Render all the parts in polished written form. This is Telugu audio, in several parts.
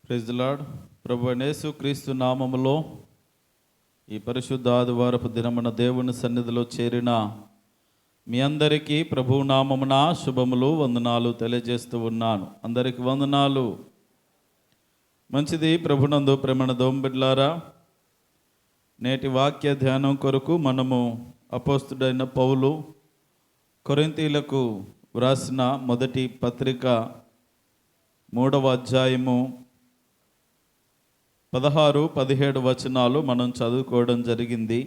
Praise the Lord. ప్రభు యేసు క్రీస్తు నామములో ఈ పరిశుద్ధ ఆదివారపు దినమున దేవుని సన్నిధిలో చేరిన మీ అందరికీ ప్రభు నామమున శుభములు వందనాలు తెలియజేస్తూ ఉన్నాను. అందరికి వందనాలు. మంచిది. ప్రభునందు ప్రేమణ దోంబిడ్లారా, నేటి వాక్య ధ్యానం కొరకు మనము అపోస్తుడైన పౌలు కొరింథీయులకు వ్రాసిన మొదటి పత్రిక 3వ అధ్యాయము 16-17 వచనాలు మనం చదువుకోవడం జరిగింది.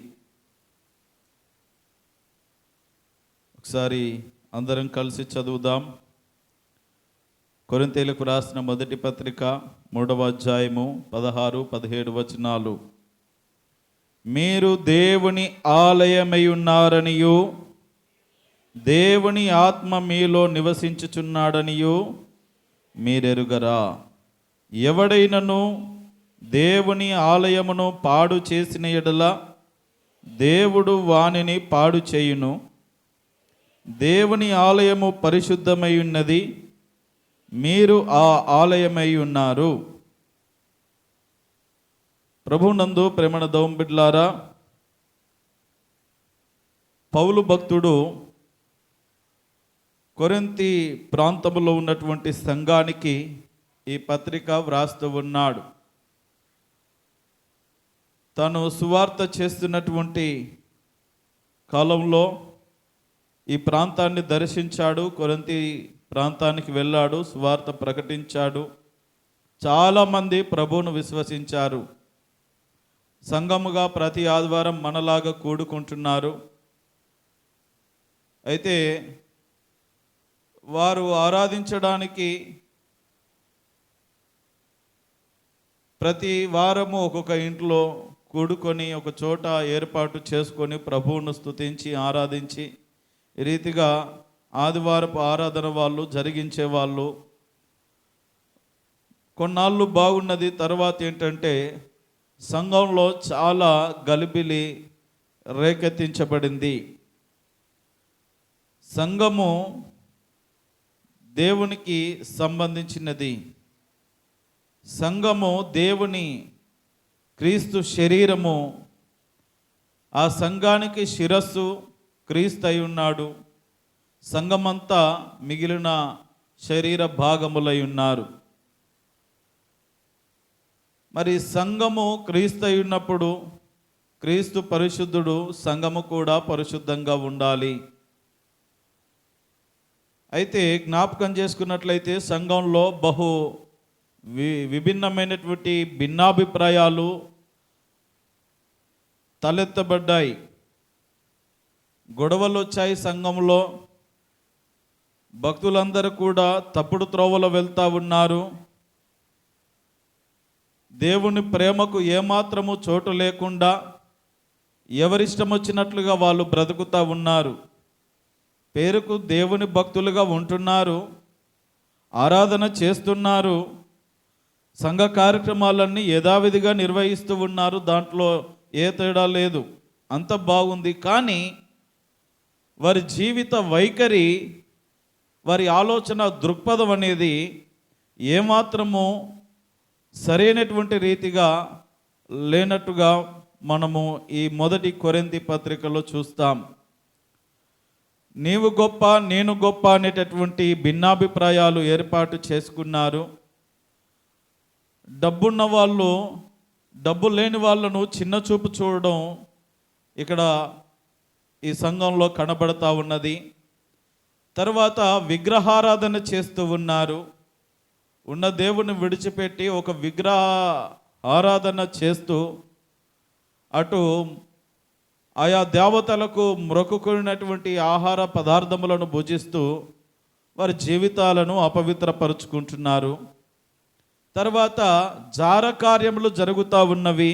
ఒకసారి అందరం కలిసి చదువుదాం. కొరింథీయులకు రాసిన మొదటి పత్రిక 3వ అధ్యాయము 16-17 వచనాలు. మీరు దేవుని ఆలయమై ఉన్నారనియు దేవుని ఆత్మ మీలో నివసించుచున్నాడనియు మీరెరుగరా? ఎవడైనను దేవుని ఆలయమును పాడు చేసిన యెడల దేవుడు వానిని పాడు చేయును. దేవుని ఆలయము పరిశుద్ధమై ఉన్నది, మీరు ఆ ఆలయమై ఉన్నారు. ప్రభునందు ప్రేమణ దోంబిడ్లారా, పౌలు భక్తుడు కొరింథీ ప్రాంతంలో ఉన్నటువంటి సంఘానికి ఈ పత్రిక వ్రాస్తూ ఉన్నాడు. తను సువార్త చేస్తున్నటువంటి కాలంలో ఈ ప్రాంతాన్ని దర్శించాడు. కొరింథీ ప్రాంతానికి వెళ్ళాడు, సువార్త ప్రకటించాడు. చాలామంది ప్రభువును విశ్వసించారు. సంఘముగా ప్రతి ఆదివారం మనలాగా కూడుకుంటున్నారు. అయితే వారు ఆరాధించడానికి ప్రతి వారము ఒక్కొక్క ఇంట్లో కూడుకొని ఒక చోట ఏర్పాటు చేసుకొని ప్రభువును స్తుతించి ఆరాధించి ఈ రీతిగా ఆదివారపు ఆరాధన వాళ్ళు జరిగించేవాళ్ళు. కొన్నాళ్ళు బాగున్నది. తర్వాత ఏంటంటే సంఘంలో చాలా గలిబిలి రేకెత్తించబడింది. సంఘము దేవునికి సంబంధించినది. సంఘము దేవుని క్రీస్తు శరీరము. ఆ సంఘానికి శిరస్సు క్రీస్తు అయి ఉన్నాడు. సంఘమంతా మిగిలిన శరీర భాగములై ఉన్నారు. మరి సంఘము క్రీస్తు అయి ఉన్నప్పుడు క్రీస్తు పరిశుద్ధుడు, సంఘము కూడా పరిశుద్ధంగా ఉండాలి. అయితే జ్ఞాపకం చేసుకున్నట్లయితే సంఘంలో బహు విభిన్నమైనటువంటి భిన్నాభిప్రాయాలు తలెత్తబడ్డాయి. గొడవలు వచ్చాయి సంఘంలో. భక్తులందరూ కూడా తప్పుడు త్రోవలో వెళ్తూ ఉన్నారు. దేవుని ప్రేమకు ఏమాత్రము చోటు లేకుండా ఎవరిష్టం వచ్చినట్లుగా వాళ్ళు బ్రతుకుతూ ఉన్నారు. పేరుకు దేవుని భక్తులుగా ఉంటున్నారు, ఆరాధన చేస్తున్నారు, సంఘ కార్యక్రమాలన్నీ యథావిధిగా నిర్వహిస్తూ ఉన్నారు. దాంట్లో ఏ తేడా లేదు, అంత బాగుంది. కానీ వారి జీవిత వైఖరి, వారి ఆలోచన దృక్పథం అనేది ఏమాత్రము సరైనటువంటి రీతిగా లేనట్టుగా మనము ఈ మొదటి కొరింథీ పత్రికలో చూస్తాం. నీవు గొప్ప, నేను గొప్ప అనేటటువంటి భిన్నాభిప్రాయాలు ఏర్పాటు చేసుకున్నారు. డబ్బున్న వాళ్ళు డబ్బు లేని వాళ్ళను చిన్న చూపు చూడడం ఇక్కడ ఈ సంఘంలో కనబడతా ఉన్నది. తర్వాత విగ్రహారాధన చేస్తూ ఉన్నారు. ఉన్న దేవుని విడిచిపెట్టి ఒక విగ్రహ ఆరాధన చేస్తూ అటు ఆయా దేవతలకు మ్రొక్కుకున్నటువంటి ఆహార పదార్థములను భుజిస్తూ వారి జీవితాలను అపవిత్రపరుచుకుంటున్నారు. తర్వాత జార కార్యములు జరుగుతూ ఉన్నవి.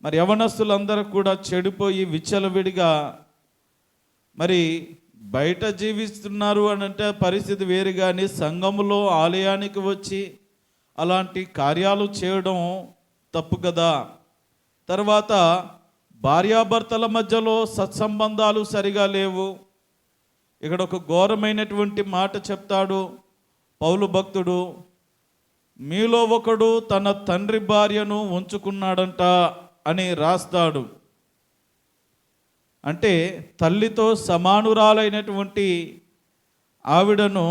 మరి యవనస్తులందరూ కూడా చెడిపోయి విచ్చలవిడిగా మరి బయట జీవిస్తున్నారు అని అంటే పరిస్థితి వేరు. కానీ సంఘములో ఆలయానికి వచ్చి అలాంటి కార్యాలు చేయడం తప్పు కదా. తర్వాత భార్యాభర్తల మధ్యలో సత్సంబంధాలు సరిగా లేవు. ఇక్కడ ఒక ఘోరమైనటువంటి మాట చెప్తాడు పౌలు భక్తుడు. మీలో ఒకడు తన తండ్రి భార్యను ఉంచుకున్నాడంట అని రాస్తాడు. అంటే తల్లితో సమానురాలైనటువంటి ఆవిడను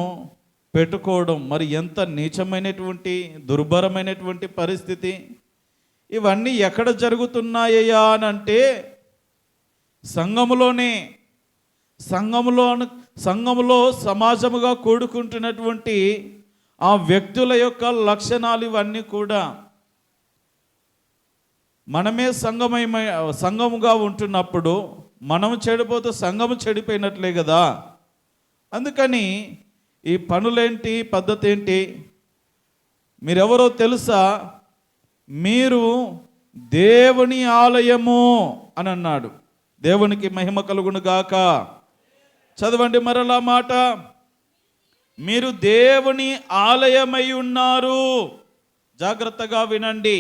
పెట్టుకోవడం మరి ఎంత నీచమైనటువంటి దుర్భరమైనటువంటి పరిస్థితి. ఇవన్నీ ఎక్కడ జరుగుతున్నాయ్యా అని అంటే సంఘములో సమాజముగా కూడుకుంటున్నటువంటి ఆ వ్యక్తుల యొక్క లక్షణాలు ఇవన్నీ కూడా. మనమే సంఘముగా ఉంటున్నప్పుడు మనము చెడిపోతే సంఘము చెడిపోయినట్లే కదా. అందుకని ఈ పనులేంటి, పద్ధతి ఏంటి? మీరెవరో తెలుసా? మీరు దేవుని ఆలయము అని అన్నాడు. దేవునికి మహిమ కలుగును గాక. చదవండి మరలా మాట. మీరు దేవుని ఆలయమై ఉన్నారు. జాగ్రత్తగా వినండి.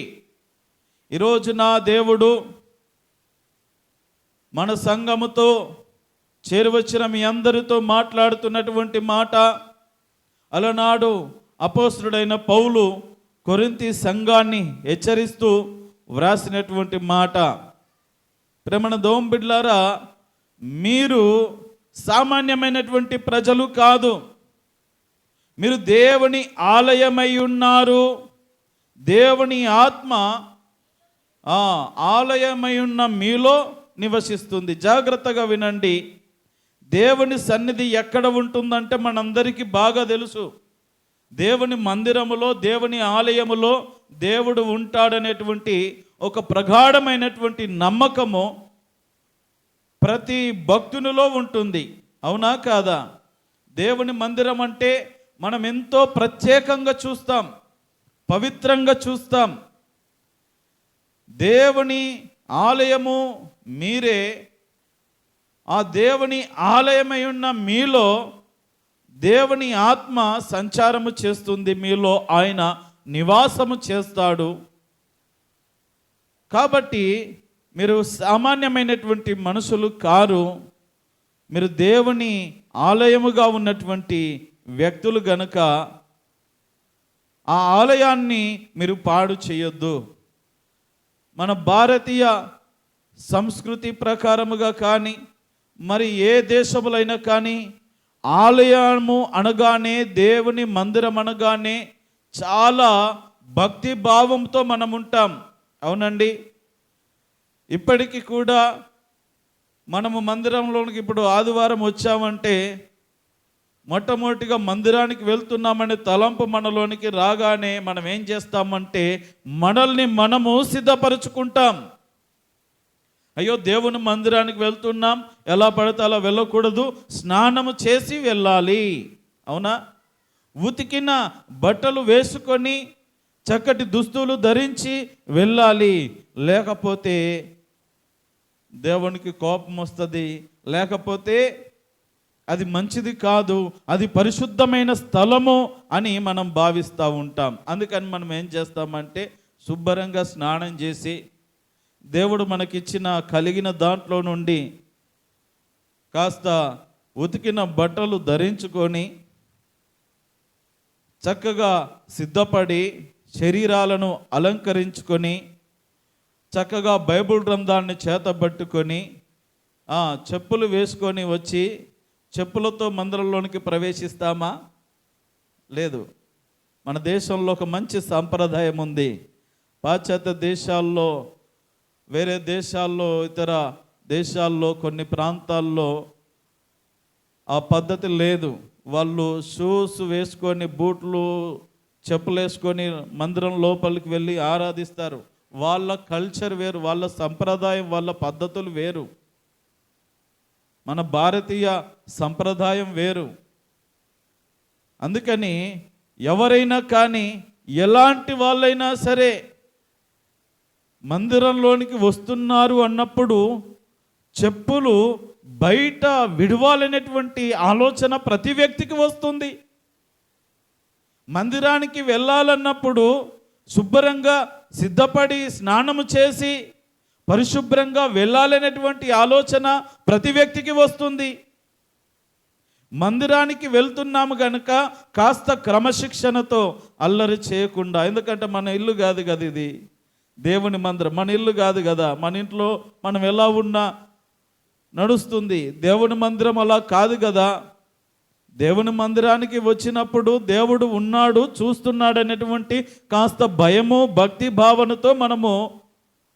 ఈరోజు నా దేవుడు మన సంఘముతో చేరువచ్చిన మీ అందరితో మాట్లాడుతున్నటువంటి మాట, అలనాడు అపోస్తలుడైన పౌలు కొరింథీ సంఘాన్ని హెచ్చరిస్తూ వ్రాసినటువంటి మాట. ప్రేమన దోంబిడ్లారా, మీరు సామాన్యమైనటువంటి ప్రజలు కాదు. మీరు దేవుని ఆలయమై ఉన్నారు. దేవుని ఆత్మ ఆలయమై ఉన్న మీలో నివసిస్తుంది. జాగ్రత్తగా వినండి. దేవుని సన్నిధి ఎక్కడ ఉంటుందంటే మనందరికీ బాగా తెలుసు. దేవుని మందిరములో, దేవుని ఆలయములో దేవుడు ఉంటాడనేటువంటి ఒక ప్రగాఢమైనటువంటి నమ్మకము ప్రతి భక్తునిలో ఉంటుంది. అవునా కాదా? దేవుని మందిరం అంటే మనం ఎంతో ప్రత్యేకంగా చూస్తాం, పవిత్రంగా చూస్తాం. దేవుని ఆలయము మీరే. ఆ దేవుని ఆలయమై ఉన్న మీలో దేవుని ఆత్మ సంచారము చేస్తుంది. మీలో ఆయన నివాసము చేస్తాడు. కాబట్టి మీరు సామాన్యమైనటువంటి మనుషులు కారు. మీరు దేవుని ఆలయముగా ఉన్నటువంటి వ్యక్తులు గనుక ఆ ఆలయాన్ని మీరు పాడు చేయొద్దు. మన భారతీయ సంస్కృతి ప్రకారముగా కానీ మరి ఏ దేశములైనా కానీ ఆలయము అనగానే, దేవుని మందిరం అనగానే చాలా భక్తి భావంతో మనం ఉంటాం. అవునండి. ఇప్పటికీ కూడా మనము మందిరంలోనికి ఇప్పుడు ఆదివారం వచ్చామంటే మొట్టమొదటిగా మందిరానికి వెళ్తున్నామనే తలంపు మనలోనికి రాగానే మనం ఏం చేస్తామంటే మనల్ని మనము సిద్ధపరచుకుంటాం. అయ్యో, దేవుని మందిరానికి వెళ్తున్నాం, ఎలా పడితే అలా వెళ్ళకూడదు, స్నానము చేసి వెళ్ళాలి. అవునా? ఉతికిన బట్టలు వేసుకొని చక్కటి దుస్తులు ధరించి వెళ్ళాలి. లేకపోతే దేవునికి కోపం వస్తుంది, లేకపోతే అది మంచిది కాదు, అది పరిశుద్ధమైన స్థలము అని మనం భావిస్తూ ఉంటాం. అందుకని మనం ఏం చేస్తామంటే శుభ్రంగా స్నానం చేసి దేవుడు మనకిచ్చిన కలిగిన దాంట్లో నుండి కాస్త ఉతికిన బట్టలు ధరించుకొని చక్కగా సిద్ధపడి శరీరాలను అలంకరించుకొని చక్కగా బైబిల్ గ్రంథాన్ని చేతబట్టుకొని చెప్పులు వేసుకొని వచ్చి చెప్పులతో మందిరంలోనికి ప్రవేశిస్తామా? లేదు. మన దేశంలో ఒక మంచి సాంప్రదాయం ఉంది. పాశ్చాత్య దేశాల్లో, వేరే దేశాల్లో, ఇతర దేశాల్లో కొన్ని ప్రాంతాల్లో ఆ పద్ధతి లేదు. వాళ్ళు షూస్ వేసుకొని, బూట్లు, చెప్పులు వేసుకొని మందిరం లోపలికి వెళ్ళి ఆరాధిస్తారు. వాళ్ళ కల్చర్ వేరు, వాళ్ళ సంప్రదాయం, వాళ్ళ పద్ధతులు వేరు. మన భారతీయ సంప్రదాయం వేరు. అందుకని ఎవరైనా కానీ, ఎలాంటి వాళ్ళైనా సరే మందిరంలోనికి వస్తున్నారు అన్నప్పుడు చెప్పులు బయట విడవాలనేటువంటి ఆలోచన ప్రతి వ్యక్తికి వస్తుంది. మందిరానికి వెళ్ళాలన్నప్పుడు శుభ్రంగా సిద్ధపడి స్నానము చేసి పరిశుభ్రంగా వెళ్ళాలనేటువంటి ఆలోచన ప్రతి వ్యక్తికి వస్తుంది. మందిరానికి వెళ్తున్నాము గనుక కాస్త క్రమశిక్షణతో అల్లరి చేయకుండా, ఎందుకంటే మన ఇల్లు కాదు కదా ఇది, దేవుని మందిరం మన ఇల్లు కాదు కదా, మన ఇంట్లో మనం ఎలా ఉన్నా నడుస్తుంది. దేవుని మందిరం అలా కాదు కదా. దేవుని మందిరానికి వచ్చినప్పుడు దేవుడు ఉన్నాడు, చూస్తున్నాడు అనేటువంటి కాస్త భయము భక్తి భావనతో మనము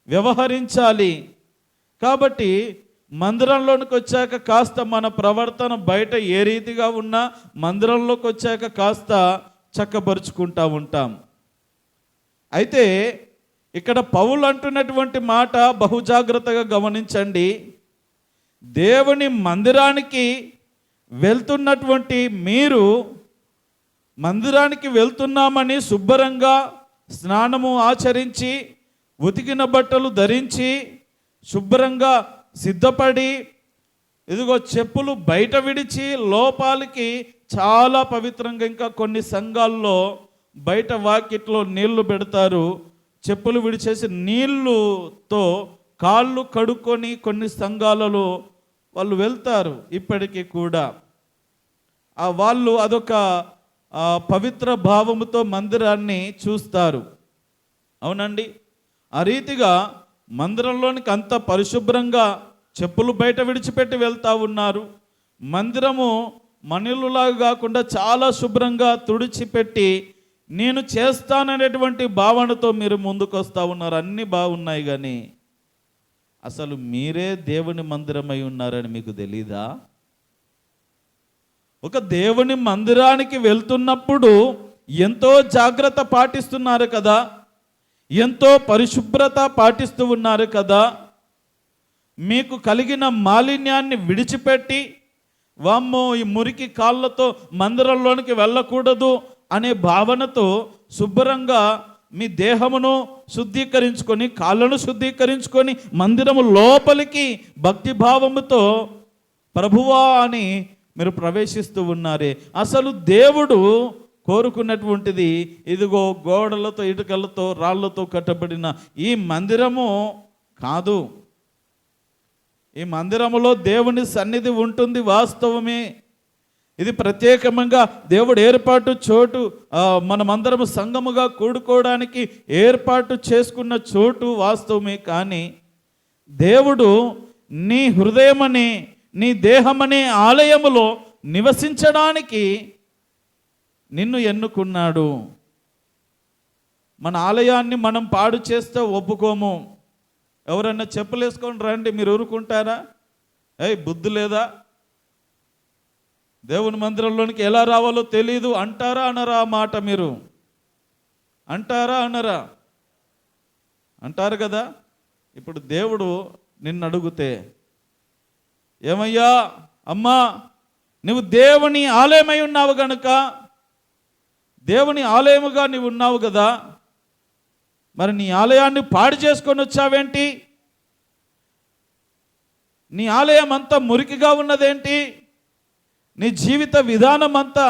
వ్యవహరించాలి. కాబట్టి మందిరంలోనికి వచ్చాక కాస్త మన ప్రవర్తన బయట ఏ రీతిగా ఉన్నా మందిరంలోకి వచ్చాక కాస్త చక్కబరుచుకుంటూ ఉంటాం. అయితే ఇక్కడ పౌలు అంటున్నటువంటి మాట బహుజాగ్రత్తగా గమనించండి. దేవుని మందిరానికి వెళ్తున్నటువంటి మీరు, మందిరానికి వెళ్తున్నామని శుభ్రంగా స్నానము ఆచరించి ఉతికిన బట్టలు ధరించి శుభ్రంగా సిద్ధపడి, ఇదిగో చెప్పులు బయట విడిచి లోపాలకి చాలా పవిత్రంగా, ఇంకా కొన్ని సంఘాల్లో బయట వాకిట్లో నీళ్లు పెడతారు, చెప్పులు విడిచేసి నీళ్ళుతో కాళ్ళు కడుక్కొని కొన్ని సంఘాలలో వాళ్ళు వెళ్తారు. ఇప్పటికీ కూడా వాళ్ళు అదొక పవిత్ర భావముతో మందిరాన్ని చూస్తారు. అవునండి, ఆ రీతిగా మందిరంలోనికి అంత పరిశుభ్రంగా చెప్పులు బయట విడిచిపెట్టి వెళ్తూ ఉన్నారు. మందిరము మనిలులాగా కాకుండా చాలా శుభ్రంగా తుడిచిపెట్టి నేను చేస్తాననేటువంటి భావనతో మీరు ముందుకు వస్తూ ఉన్నారు. అన్నీ బాగున్నాయి, కానీ అసలు మీరే దేవుని మందిరమై ఉన్నారని మీకు తెలీదా? ఒక దేవుని మందిరానికి వెళ్తున్నప్పుడు ఎంతో జాగ్రత్త పాటిస్తున్నారు కదా, ఎంతో పరిశుభ్రత పాటిస్తూ ఉన్నారు కదా. మీకు కలిగిన మాలిన్యాన్ని విడిచిపెట్టి, వామ్మో ఈ మురికి కాళ్ళతో మందిరంలోనికి వెళ్ళకూడదు అనే భావనతో శుభ్రంగా మీ దేహమును శుద్ధీకరించుకొని, కాళ్ళను శుద్ధీకరించుకొని మందిరము లోపలికి భక్తిభావముతో ప్రభువా అని మీరు ప్రవేశిస్తూ ఉన్నారే. అసలు దేవుడు కోరుకున్నటువంటిది ఇదిగో గోడలతో ఇటుకలతో రాళ్లతో కట్టబడిన ఈ మందిరము కాదు. ఈ మందిరములో దేవుని సన్నిధి ఉంటుంది, వాస్తవమే. ఇది ప్రత్యేకంగా దేవుడు ఏర్పాటు చోటు, మనమందరము సంఘముగా కూడుకోవడానికి ఏర్పాటు చేసుకున్న చోటు వాస్తవమే. కానీ దేవుడు నీ హృదయమనే, నీ దేహమనే ఆలయములో నివసించడానికి నిన్ను ఎన్నుకున్నాడు. మన ఆలయాన్ని మనం పాడు చేస్తే ఒప్పుకోము. ఎవరన్నా చెప్పులేసుకొని రండి, మీరు ఊరుకుంటారా? బుద్ధి లేదా? దేవుని మందిరంలోనికి ఎలా రావాలో తెలీదు అంటారా అనరా? ఆ మాట మీరు అంటారా అనరా? అంటారు కదా. ఇప్పుడు దేవుడు నిన్ను అడిగితే, ఏమయ్యా అమ్మా, నువ్వు దేవుని ఆలయమై ఉన్నావు గనుక, దేవుని ఆలయముగా నీవు ఉన్నావు కదా, మరి నీ ఆలయాన్ని పాడు చేసుకొని వచ్చావేంటి? నీ ఆలయం అంతా మురికిగా ఉన్నదేంటి? నీ జీవిత విధానం అంతా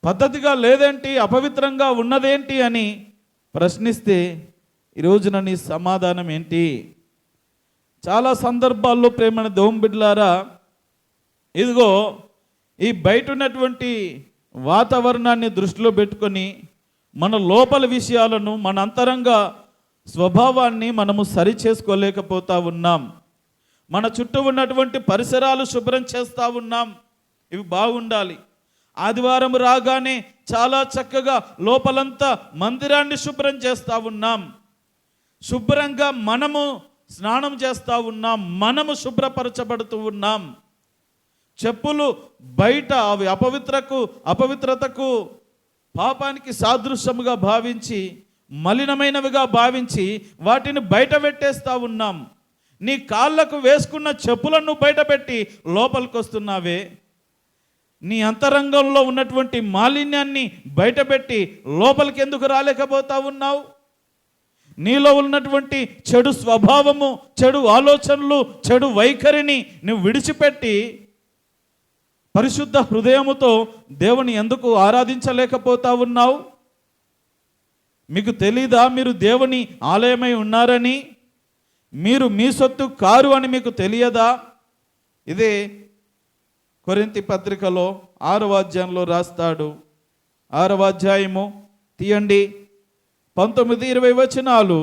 పద్ధతిగా లేదేంటి? అపవిత్రంగా ఉన్నదేంటి అని ప్రశ్నిస్తే ఈరోజున నీ సమాధానం ఏంటి? చాలా సందర్భాల్లో ప్రేమైన దేవుని బిడ్డలారా, ఇదిగో ఈ బయట ఉన్నటువంటి వాతావరణాన్ని దృష్టిలో పెట్టుకొని మన లోపల విషయాలను, మన అంతరంగ స్వభావాన్ని మనము సరి చేసుకోలేకపోతా ఉన్నాం. మన చుట్టూ ఉన్నటువంటి పరిసరాలు శుభ్రం చేస్తూ ఉన్నాం, ఇవి బాగుండాలి. ఆదివారం రాగానే చాలా చక్కగా లోపలంతా మందిరాన్ని శుభ్రం చేస్తూ ఉన్నాం, శుభ్రంగా మనము స్నానం చేస్తూ ఉన్నాం, మనము శుభ్రపరచబడుతూ ఉన్నాం. చెప్పులు బయట అవి అపవిత్రతకు పాపానికి సాదృశ్యముగా భావించి, మలినమైనవిగా భావించి వాటిని బయట పెట్టేస్తూ ఉన్నాం. నీ కాళ్ళకు వేసుకున్న చెప్పులను బయట పెట్టి లోపలికి వస్తున్నావే. నీ అంతరంగంలో ఉన్నటువంటి మాలిన్యాన్ని బయటపెట్టి లోపలికి ఎందుకు రాలేకపోతా ఉన్నావు? నీలో ఉన్నటువంటి చెడు స్వభావము, చెడు ఆలోచనలు, చెడు వైఖరిని నువ్వు విడిచిపెట్టి పరిశుద్ధ హృదయముతో దేవుని ఎందుకు ఆరాధించలేకపోతా ఉన్నావు? మీకు తెలీదా మీరు దేవుని ఆలయమై ఉన్నారని? మీరు మీ సొత్తు కారు అని మీకు తెలియదా? ఇదే కొరింథీ పత్రికలో 6వ అధ్యాయంలో రాస్తాడు. 6వ అధ్యాయము తీయండి, 19-20 వచనాలు.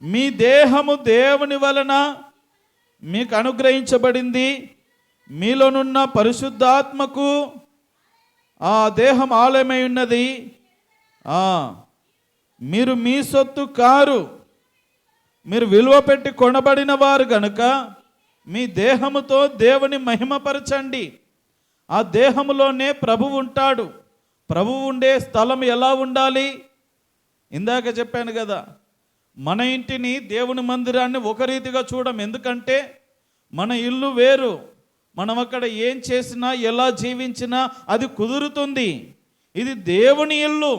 మీ దేహము దేవుని వలన మీకు అనుగ్రహించబడింది, మీలోనున్న పరిశుద్ధాత్మకు ఆ దేహం ఆలయమై ఉన్నది, మీరు మీ సొత్తు కారు, మీరు విలువ పెట్టి కొనబడిన వారు గనుక మీ దేహముతో దేవుని మహిమపరచండి. ఆ దేహములోనే ప్రభువు ఉంటాడు. ప్రభువు ఉండే స్థలం ఎలా ఉండాలి? ఇందాక చెప్పాను కదా, మన ఇంటిని దేవుని మందిరాన్ని ఒక రీతిగా చూడం. ఎందుకంటే మన ఇల్లు వేరు. మనం అక్కడ ఏం చేసినా ఎలా జీవించినా అది కుదురుతుంది. ఇది దేవుని ఇల్లు,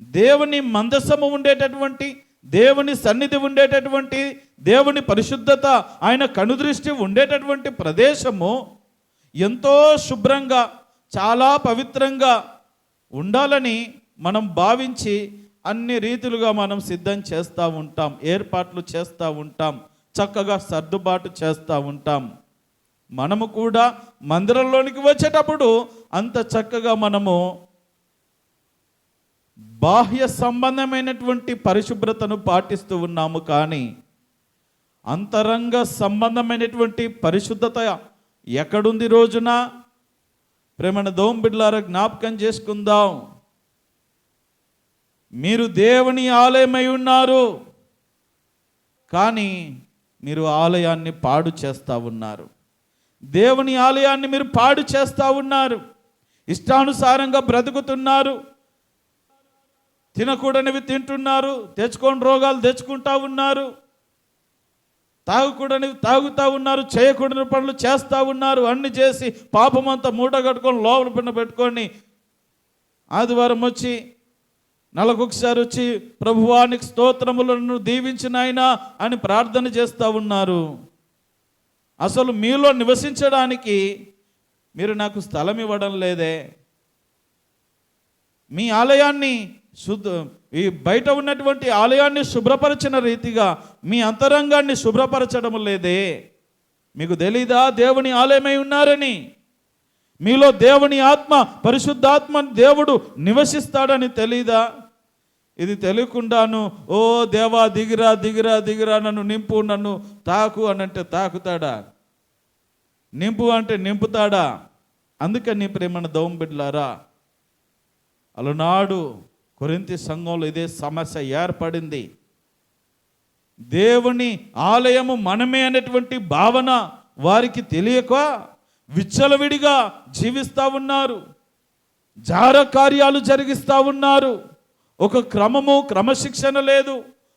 దేవుని మందసము ఉండేటటువంటి, దేవుని సన్నిధి ఉండేటటువంటి, దేవుని పరిశుద్ధత, ఆయన కనుదృష్టి ఉండేటటువంటి ప్రదేశము ఎంతో శుభ్రంగా, చాలా పవిత్రంగా ఉండాలని మనం భావించి అన్ని రీతులుగా మనం సిద్ధం చేస్తూ ఉంటాం, ఏర్పాట్లు చేస్తూ ఉంటాం, చక్కగా సర్దుబాటు చేస్తూ ఉంటాం. మనము కూడా మందిరంలోనికి వచ్చేటప్పుడు అంత చక్కగా మనము బాహ్య సంబంధమైనటువంటి పరిశుభ్రతను పాటిస్తూ ఉన్నాము, కానీ అంతరంగ సంబంధమైనటువంటి పరిశుద్ధత ఎక్కడుంది రోజున? ప్రేమన దోం బిడ్డలారా, జ్ఞాపకం చేసుకుందాం. మీరు దేవుని ఆలయమై ఉన్నారు, కానీ మీరు ఆలయాన్ని పాడు చేస్తూ ఉన్నారు. దేవుని ఆలయాన్ని మీరు పాడు చేస్తూ ఉన్నారు. ఇష్టానుసారంగా బ్రతుకుతున్నారు, తినకూడనివి తింటున్నారు, తెచ్చుకొని రోగాలు తెచ్చుకుంటా ఉన్నారు, తాగకూడనివి తాగుతూ ఉన్నారు, చేయకూడని పనులు చేస్తూ ఉన్నారు. అన్ని చేసి పాపమంతా మూట కట్టుకొని లోపల పెట్టుకొని ఆదివారం వచ్చి నెలకొకసారి వచ్చి ప్రభువానికి స్తోత్రములను దీవించిన ఆయన అని ప్రార్థన చేస్తూ ఉన్నారు. అసలు మీలో నివసించడానికి మీరు నాకు స్థలం ఇవ్వడం లేదే. మీ ఆలయాన్ని ఈ బయట ఉన్నటువంటి ఆలయాన్ని శుభ్రపరచిన రీతిగా మీ అంతరంగాన్ని శుభ్రపరచడం లేదే. మీకు తెలీదా దేవుని ఆలయమై ఉన్నారని? మీలో దేవుని ఆత్మ, పరిశుద్ధాత్మ దేవుడు నివసిస్తాడని తెలీదా? ఇది తెలియకుండాను ఓ దేవా దిగిరా దిగిరా దిగిరా, నన్ను నింపు, నన్ను తాకు అని అంటే తాకుతాడా? నింపు అంటే నింపుతాడా? అందుకని ప్రేమన దోం బిడ్డలారా, అలనాడు కొరింథీ సంఘంలో ఇదే సమస్య ఏర్పడింది. దేవుని ఆలయము మనమే అనేటువంటి భావన వారికి తెలియక విచ్చలవిడిగా జీవిస్తూ ఉన్నారు, జార కార్యాలు జరిగిస్తూ ఉన్నారు. ఒక క్రమము, క్రమశిక్షణ లేదు,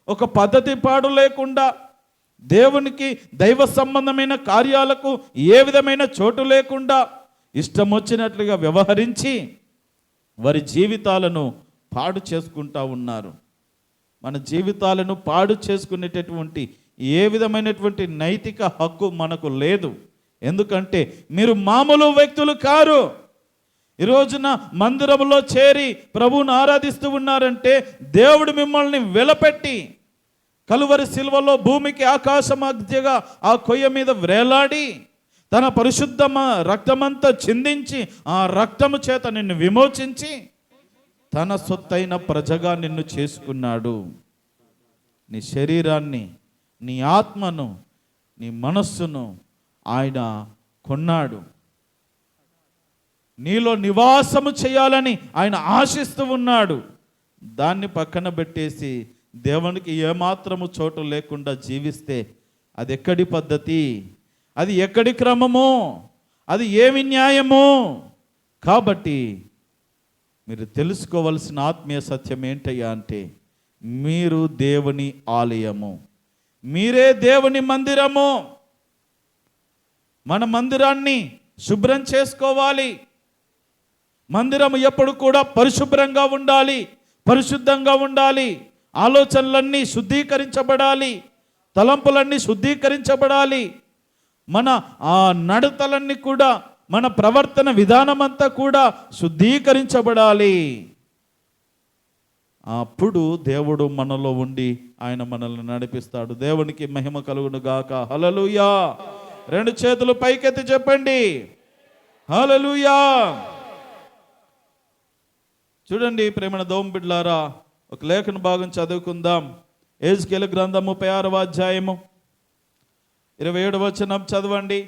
ఒక పద్ధతి పాడు లేకుండా దేవునికి దైవ సంబంధమైన కార్యాలకు ఏ విధమైన చోటు లేకుండా ఇష్టం వచ్చినట్లుగా వ్యవహరించి వారి జీవితాలను పాడు చేసుకుంటూ ఉన్నారు. మన జీవితాలను పాడు చేసుకునేటటువంటి ఏ విధమైనటువంటి నైతిక హక్కు మనకు లేదు. ఎందుకంటే మీరు మామూలు వ్యక్తులు కారు. ఈ రోజున మందిరంలో చేరి ప్రభువును ఆరాధిస్తూ ఉన్నారంటే దేవుడు మిమ్మల్ని వెలపెట్టి కలువరి సిలువలో భూమికి ఆకాశం మధ్యగా ఆ కొయ్య మీద వ్రేలాడి తన పరిశుద్ధ రక్తమంతా చిందించి ఆ రక్తము చేత నిన్ను విమోచించి తన సొత్తైన ప్రజగా నిన్ను చేసుకున్నాడు. నీ శరీరాన్ని, నీ ఆత్మను, నీ మనస్సును ఆయన కొన్నాడు. నీలో నివాసము చేయాలని ఆయన ఆశిస్తూ ఉన్నాడు. దాన్ని పక్కన పెట్టేసి దేవునికి ఏమాత్రము చోటు లేకుండా జీవిస్తే అది ఎక్కడి పద్ధతి? అది ఎక్కడి క్రమము? అది ఏమి న్యాయము? కాబట్టి మీరు తెలుసుకోవలసిన ఆత్మీయ సత్యం ఏంటయ్యా అంటే, మీరు దేవుని ఆలయము, మీరే దేవుని మందిరము. మన మందిరాన్ని శుభ్రం చేసుకోవాలి. మందిరము ఎప్పుడు కూడా పరిశుభ్రంగా ఉండాలి, పరిశుద్ధంగా ఉండాలి. ఆలోచనలన్నీ శుద్ధీకరించబడాలి, తలంపులన్నీ శుద్ధీకరించబడాలి. మన ఆ నడతలన్నీ కూడా, మన ప్రవర్తన విధానమంతా కూడా శుద్ధీకరించబడాలి. అప్పుడు దేవుడు మనలో ఉండి ఆయన మనల్ని నడిపిస్తాడు. దేవునికి మహిమ కలుగును గాక. హల్లెలూయా. రెండు చేతులు పైకెత్తి చెప్పండి హల్లెలూయా. చూడండి ప్రేమణ దోమ బిడ్డలారా, ఒక లేఖన భాగం చదువుకుందాం. యెహెజ్కేలు గ్రంథం 36వ అధ్యాయము 27వ వచనం చదవండి.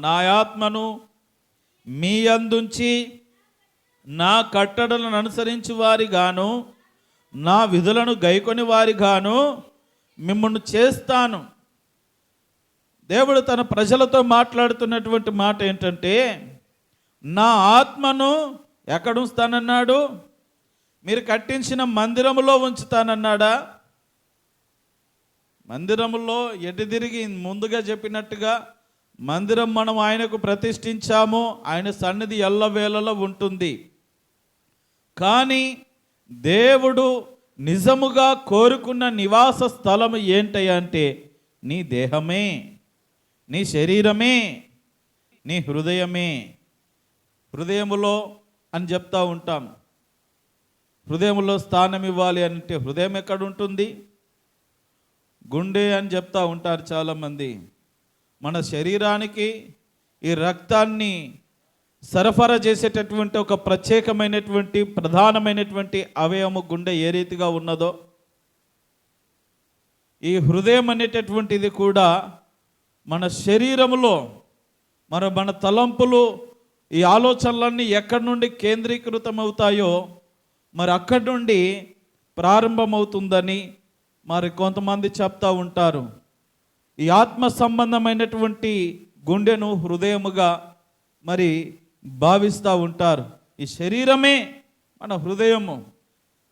నా ఆత్మను మీ యందుంచి నా కట్టడలను అనుసరించి వారిగాను నా విధులను గైకొని వారిగాను మిమ్మల్ని చేస్తాను. దేవుడు తన ప్రజలతో మాట్లాడుతున్నటువంటి మాట ఏంటంటే, నా ఆత్మను ఎక్కడ ఉంచుతానన్నాడు? మీరు కట్టించిన మందిరములో ఉంచుతానన్నాడా? మందిరములో ఎటు తిరిగి ముందుగా చెప్పినట్టుగా మందిరం మనం ఆయనకు ప్రతిష్ఠించాము, ఆయన సన్నిధి ఎల్లవేళలో ఉంటుంది. కానీ దేవుడు నిజముగా కోరుకున్న నివాస స్థలము ఏంటంటే నీ దేహమే, నీ శరీరమే, నీ హృదయమే. హృదయములో అని చెప్తా ఉంటాం. హృదయంలో స్థానం ఇవ్వాలి అంటే హృదయం ఎక్కడ ఉంటుంది? గుండె అని చెప్తా ఉంటారు చాలామంది. మన శరీరానికి ఈ రక్తాన్ని సరఫరా చేసేటటువంటి ఒక ప్రత్యేకమైనటువంటి ప్రధానమైనటువంటి అవయవము గుండె ఏ రీతిగా ఉన్నదో, ఈ హృదయం అనేటటువంటిది కూడా మన శరీరములో మన తలంపులు, ఈ ఆలోచనలన్నీ ఎక్కడి నుండి కేంద్రీకృతమవుతాయో మరి అక్కడి నుండి ప్రారంభమవుతుందని మరి కొంతమంది చెప్తా ఉంటారు. ఈ ఆత్మ సంబంధమైనటువంటి గుండెను హృదయముగా మరి భావిస్తూ ఉంటారు. ఈ శరీరమే మన హృదయము.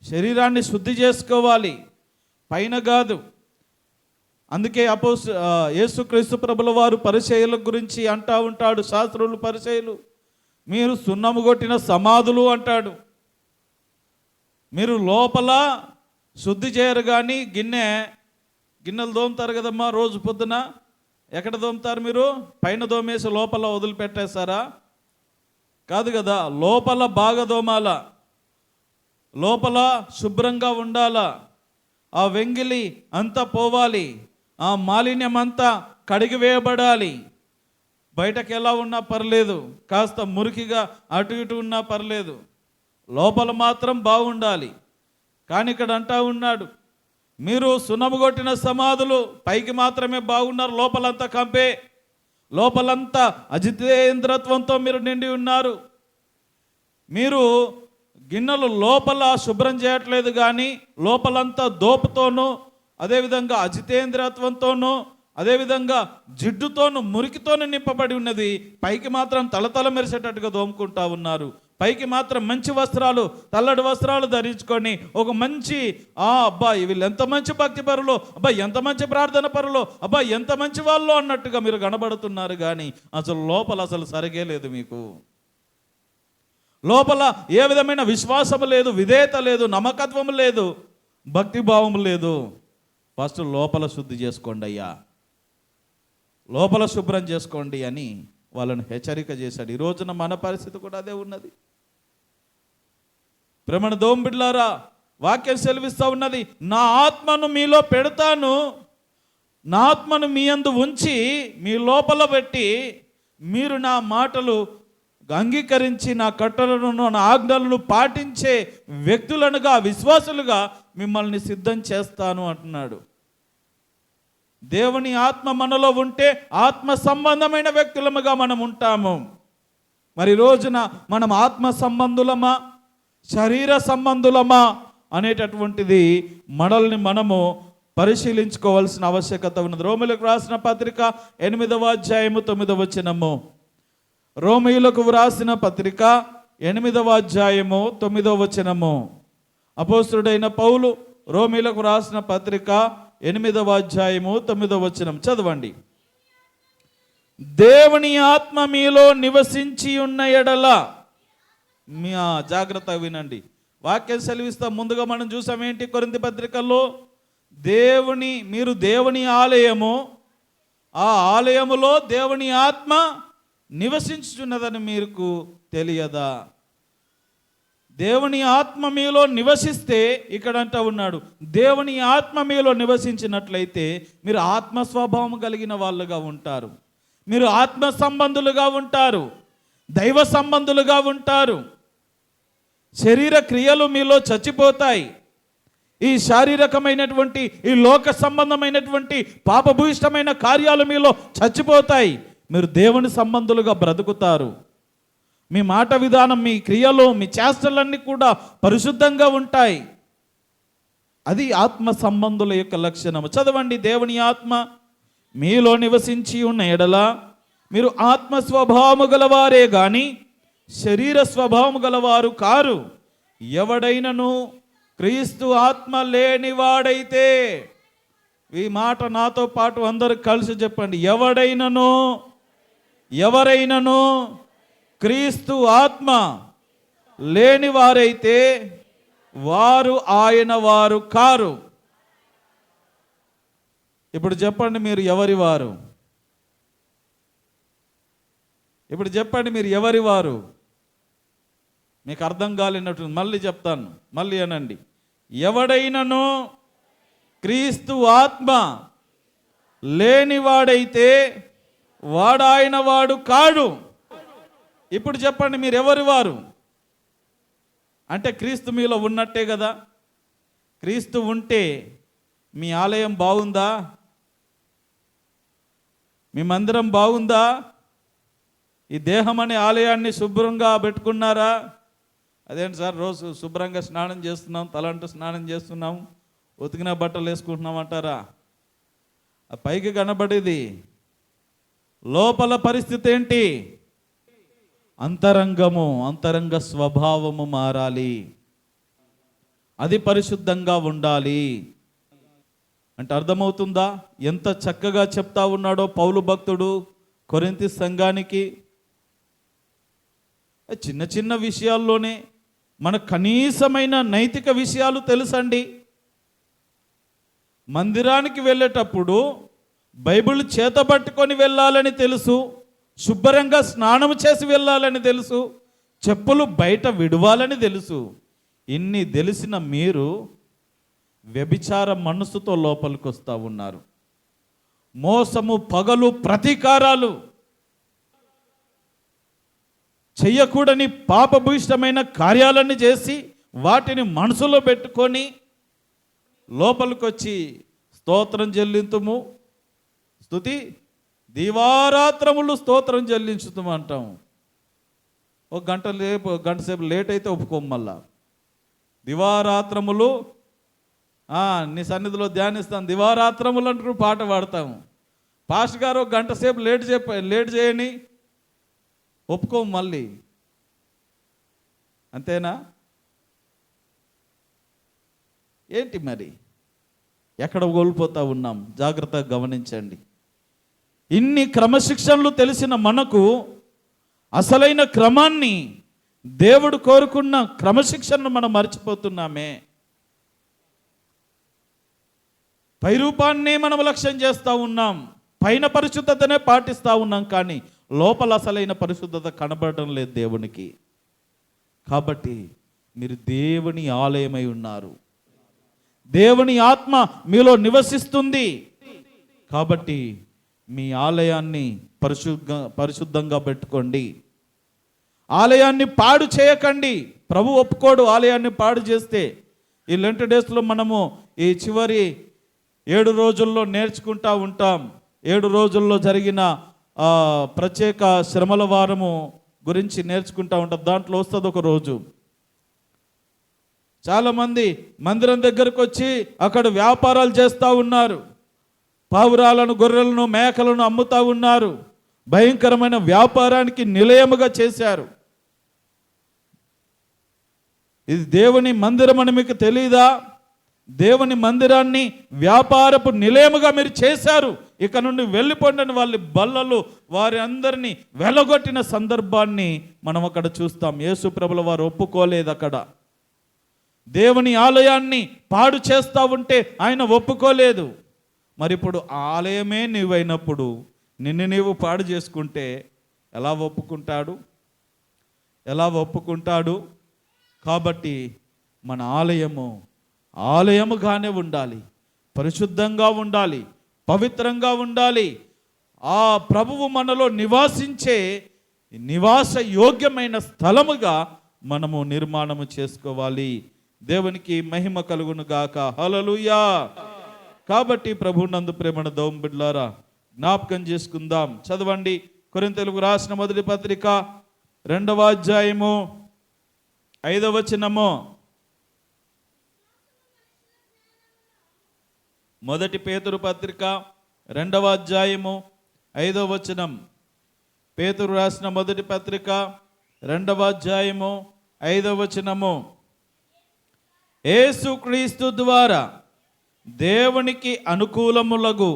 శరీరాన్ని శుద్ధి చేసుకోవాలి, పైన కాదు. అందుకే యేసుక్రీస్తు ప్రభుల వారు పరిచయుల గురించి అంటూ ఉంటాడు. శాస్త్రులు పరిచయులు, మీరు సున్నము కొట్టిన సమాధులు అంటాడు. మీరు లోపల శుద్ధి చేయరు కానీ గిన్నెలు దోముతారు కదమ్మా రోజు పొద్దున. ఎక్కడ దోముతారు మీరు? పైన దోమేసి లోపల వదిలిపెట్టేశారా? కాదు కదా. లోపల బాగా దోమాల, లోపల శుభ్రంగా ఉండాలా, ఆ వెంగిలి అంతా పోవాలి, ఆ మాలిన్యం అంతా కడిగి వేయబడాలి. బయటకు ఎలా ఉన్నా పర్లేదు, కాస్త మురికిగా అటు ఇటు ఉన్నా పర్లేదు, లోపల మాత్రం బాగుండాలి. కానీ ఇక్కడ అంటా ఉన్నాడు, మీరు సున్నము కొట్టిన సమాధులు, పైకి మాత్రమే బాగున్నారు, లోపలంతా కంపే, లోపలంతా అజితేంద్రత్వంతో మీరు నిండి ఉన్నారు. మీరు గిన్నెలు లోపల శుభ్రం చేయట్లేదు కానీ లోపలంతా దోపుతోనూ, అదేవిధంగా అజితేంద్రత్వంతోనూ, అదేవిధంగా జిడ్డుతోనూ మురికితోనూ నింపబడి ఉన్నది. పైకి మాత్రం తలతల మెరిసేటట్టుగా దోముకుంటా ఉన్నారు. పైకి మాత్రం మంచి వస్త్రాలు, తెల్లటి వస్త్రాలు ధరించుకొని ఒక మంచి అబ్బా వీళ్ళు ఎంత మంచి భక్తి పరులు, అబ్బా ఎంత మంచి ప్రార్థన పరులు, అబ్బా ఎంత మంచి వాళ్ళు అన్నట్టుగా మీరు కనబడుతున్నారు. కానీ అసలు లోపల అసలు సరిగే లేదు. మీకు లోపల ఏ విధమైన విశ్వాసము లేదు, విధేయత లేదు, నమ్మకత్వం లేదు, భక్తిభావం లేదు. ఫస్ట్ లోపల శుద్ధి చేసుకోండి అయ్యా, లోపల శుభ్రం చేసుకోండి అని వాళ్ళని హెచ్చరిక చేశాడు. ఈ రోజున మన పరిస్థితి కూడా అదే ఉన్నది. ప్రేమణ దోంబిడ్లారా, వాక్యం సెలవిస్తూ ఉన్నది, నా ఆత్మను మీలో పెడతాను, నా ఆత్మను మీ యందు ఉంచి మీ లోపల పెట్టి మీరు నా మాటలు అంగీకరించి నా కట్టడలను, నా ఆజ్ఞలను పాటించే వ్యక్తులనుగా, విశ్వాసులుగా మిమ్మల్ని సిద్ధం చేస్తాను అంటున్నాడు. దేవుని ఆత్మ మనలో ఉంటే ఆత్మ సంబంధమైన వ్యక్తులముగా మనం ఉంటాము. మరి రోజున మనం ఆత్మ సంబంధులమా, శరీర సంబంధులమా అనేటటువంటిది మనల్ని మనము పరిశీలించుకోవాల్సిన ఆవశ్యకత ఉన్నది. రోమీయులకు రాసిన పత్రిక 8వ అధ్యాయము 9వ వచనము. రోమీయులకు రాసిన పత్రిక 8వ అధ్యాయము 9వ వచనము. అపోస్తలుడైన పౌలు రోమీయులకు రాసిన పత్రిక 8వ అధ్యాయము 9వ వచనం చదవండి. దేవుని ఆత్మ మీలో నివసించి ఉన్న ఎడల, మీ జాగ్రత్తగా వినండి, వాక్యం సెలవిస్తా. ముందుగా మనం చూసాం ఏంటి కొరింథీ పత్రికల్లో, మీరు దేవుని ఆలయము, ఆ ఆలయములో దేవుని ఆత్మ నివసించుచున్నదని మీకు తెలియదా? దేవుని ఆత్మ మీలో నివసిస్తే, ఇక్కడ అంటూ ఉన్నాడు, దేవుని ఆత్మ మీలో నివసించినట్లయితే మీరు ఆత్మ స్వభావం కలిగిన వాళ్ళుగా ఉంటారు. మీరు ఆత్మ సంబంధులుగా ఉంటారు, దైవ సంబంధులుగా ఉంటారు. శరీర క్రియలు మీలో చచ్చిపోతాయి. ఈ శారీరకమైనటువంటి, ఈ లోక సంబంధమైనటువంటి పాపభూయిష్టమైన కార్యాలు మీలో చచ్చిపోతాయి. మీరు దేవుని సంబంధులుగా బ్రతుకుతారు. మీ మాట విధానం, మీ క్రియలు, మీ చేష్టలన్నీ కూడా పరిశుద్ధంగా ఉంటాయి. అది ఆత్మ సంబంధుల యొక్క లక్షణము. చదవండి, దేవుని ఆత్మ మీలో నివసించి ఉన్న ఎడల మీరు ఆత్మ స్వభావము గలవారే గాని శరీర స్వభావము గలవారు కారు. ఎవడైనను క్రీస్తు ఆత్మ లేనివాడైతే, ఈ మాట నాతో పాటు అందరూ కలిసి చెప్పండి, ఎవరైనను క్రీస్తు ఆత్మ లేని వారైతే వారు ఆయన వారు కారు. ఇప్పుడు చెప్పండి, మీరు ఎవరి వారు? ఇప్పుడు చెప్పండి, మీరు ఎవరి వారు? మీకు అర్థం కాలేనట్టు మళ్ళీ చెప్తాను, మళ్ళీ అనండి. ఎవడైనను క్రీస్తు ఆత్మ లేనివాడైతే వాడాయన వాడు కాడు. ఇప్పుడు చెప్పండి, మీరు ఎవరి వారు? అంటే క్రీస్తు మీలో ఉన్నట్టే కదా. క్రీస్తు ఉంటే మీ ఆలయం బాగుందా? మీ మందిరం బాగుందా? ఈ దేహం అనే ఆలయాన్ని శుభ్రంగా పెట్టుకున్నారా? అదేంటి సార్, రోజు శుభ్రంగా స్నానం చేస్తున్నాం, తలంటూ స్నానం చేస్తున్నాం, ఉతికిన బట్టలు వేసుకుంటున్నాం అంటారా? ఆ పైకి కనబడేది, లోపల పరిస్థితి ఏంటి? అంతరంగ స్వభావము మారాలి. అది పరిశుద్ధంగా ఉండాలి. అంటే అర్థమవుతుందా? ఎంత చక్కగా చెప్తా ఉన్నాడో పౌలు భక్తుడు కొరింథీ సంఘానికి. చిన్న చిన్న విషయాల్లోనే మన కనీసమైన నైతిక విషయాలు తెలుసండి. మందిరానికి వెళ్ళేటప్పుడు బైబిల్ చేతబట్టుకొని వెళ్ళాలని తెలుసు, శుభ్రంగా స్నానం చేసి వెళ్ళాలని తెలుసు, చెప్పులు బయట విడవాలని తెలుసు. ఇన్ని తెలిసిన మీరు వ్యభిచార మనసుతో లోపలికి వస్తూ ఉన్నారు. మోసము, పగలు, ప్రతీకారాలు, చెయ్యకూడని పాపభూయిష్టమైన కార్యాలన్నీ చేసి వాటిని మనసులో పెట్టుకొని లోపలికి వచ్చి స్తోత్రం చెల్లింతుము, స్తుతి దివారాత్రములు స్తోత్రం చెల్లించుతాము అంటాం. ఒక గంట సేపు లేట్ అయితే ఒప్పుకోం. మళ్ళా దివారాత్రములు నీ సన్నిధిలో ధ్యానిస్తాను, దివారాత్రములు అంటూ పాట పాడతాము. పాస్టర్ గారు ఒక గంట సేపు లేట్ చేయని ఒప్పుకోము మళ్ళీ. అంతేనా? ఏంటి మరి? ఎక్కడ కోల్పోతా ఉన్నాం? జాగ్రత్తగా గమనించండి. ఇన్ని క్రమశిక్షణలు తెలిసిన మనకు అసలైన క్రమాన్ని, దేవుడు కోరుకున్న క్రమశిక్షణను మనం మర్చిపోతున్నామే. పైరూపాన్నే మనం లక్ష్యం చేస్తూ ఉన్నాం, పైన పరిశుద్ధతనే పాటిస్తూ ఉన్నాం, కానీ లోపల అసలైన పరిశుద్ధత కనబడడం లేదు దేవునికి. కాబట్టి మీరు దేవుని ఆలయమై ఉన్నారు, దేవుని ఆత్మ మీలో నివసిస్తుంది. కాబట్టి మీ ఆలయాన్ని పరిశుద్ధంగా పెట్టుకోండి. ఆలయాన్ని పాడు చేయకండి. ప్రభు ఒప్పుకోడు ఆలయాన్ని పాడు చేస్తే. ఈ లెంట్ డేస్లో మనము ఈ చివరి 7 రోజుల్లో నేర్చుకుంటూ ఉంటాం. 7 రోజుల్లో జరిగిన ప్రత్యేక శ్రమల వారము గురించి నేర్చుకుంటూ ఉంటాం. దాంట్లో వస్తుంది ఒక రోజు, చాలామంది మందిరం దగ్గరకు వచ్చి అక్కడ వ్యాపారాలు చేస్తూ ఉన్నారు. పావురాలను, గొర్రెలను, మేకలను అమ్ముతూ ఉన్నారు. భయంకరమైన వ్యాపారానికి నిలయముగా చేశారు. ఇది దేవుని మందిరం అని మీకు తెలీదా? దేవుని మందిరాన్ని వ్యాపారపు నిలయముగా మీరు చేశారు. ఇక నుండి వెళ్ళిపోండి వాళ్ళ బల్లలు వారి అందరినీ వెళ్ళగొట్టిన సందర్భాన్ని మనం అక్కడ చూస్తాం. యేసు ప్రభుల వారు ఒప్పుకోలేదు. అక్కడ దేవుని ఆలయాన్ని పాడు చేస్తూ ఉంటే ఆయన ఒప్పుకోలేదు. మరి ఇప్పుడు ఆలయమే నీవైనప్పుడు నిన్ను నీవు పాడు చేసుకుంటే ఎలా ఒప్పుకుంటాడు? కాబట్టి మన ఆలయముగానే ఉండాలి, పరిశుద్ధంగా ఉండాలి, పవిత్రంగా ఉండాలి. ఆ ప్రభువు మనలో నివాసించే నివాస యోగ్యమైన స్థలముగా మనము నిర్మాణము చేసుకోవాలి. దేవునికి మహిమ కలుగును గాక. హల్లెలూయా. కాబట్టి ప్రభువునందు ప్రేమణ దౌం బిడ్డలారా, జ్ఞాపకం చేసుకుందాం. చదవండి. కొరింథీయులకు రాసిన మొదటి పత్రిక 2వ అధ్యాయము 5వ వచనము. మొదటి పేతురు పత్రిక 2వ అధ్యాయము 5వ వచనం. పేతురు రాసిన మొదటి పత్రిక 2వ అధ్యాయము 5వ వచనము. యేసుక్రీస్తు ద్వారా దేవునికి అనుకూలములగు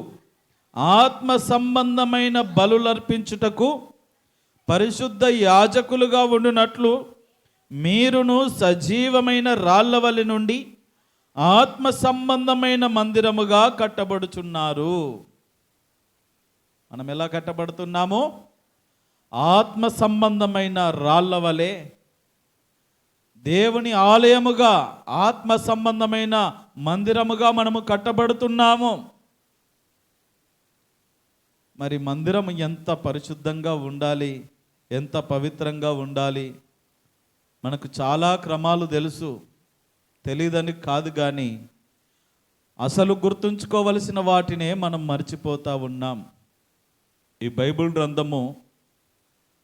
ఆత్మ సంబంధమైన బలులర్పించుటకు పరిశుద్ధ యాజకులుగా ఉండునట్లు మీరును సజీవమైన రాళ్లవలి నుండి ఆత్మ సంబంధమైన మందిరముగా కట్టబడుచున్నారు. మనం ఎలా కట్టబడుతున్నాము? ఆత్మ సంబంధమైన రాళ్ల వలె దేవుని ఆలయముగా, ఆత్మ సంబంధమైన మందిరముగా మనము కట్టబడుతున్నాము. మరి మందిరం ఎంత పరిశుద్ధంగా ఉండాలి, ఎంత పవిత్రంగా ఉండాలి? మనకు చాలా క్రమాలు తెలుసు, తెలియదని కాదు, కానీ అసలు గుర్తుంచుకోవలసిన వాటినే మనం మర్చిపోతూ ఉన్నాం. ఈ బైబిల్ గ్రంథము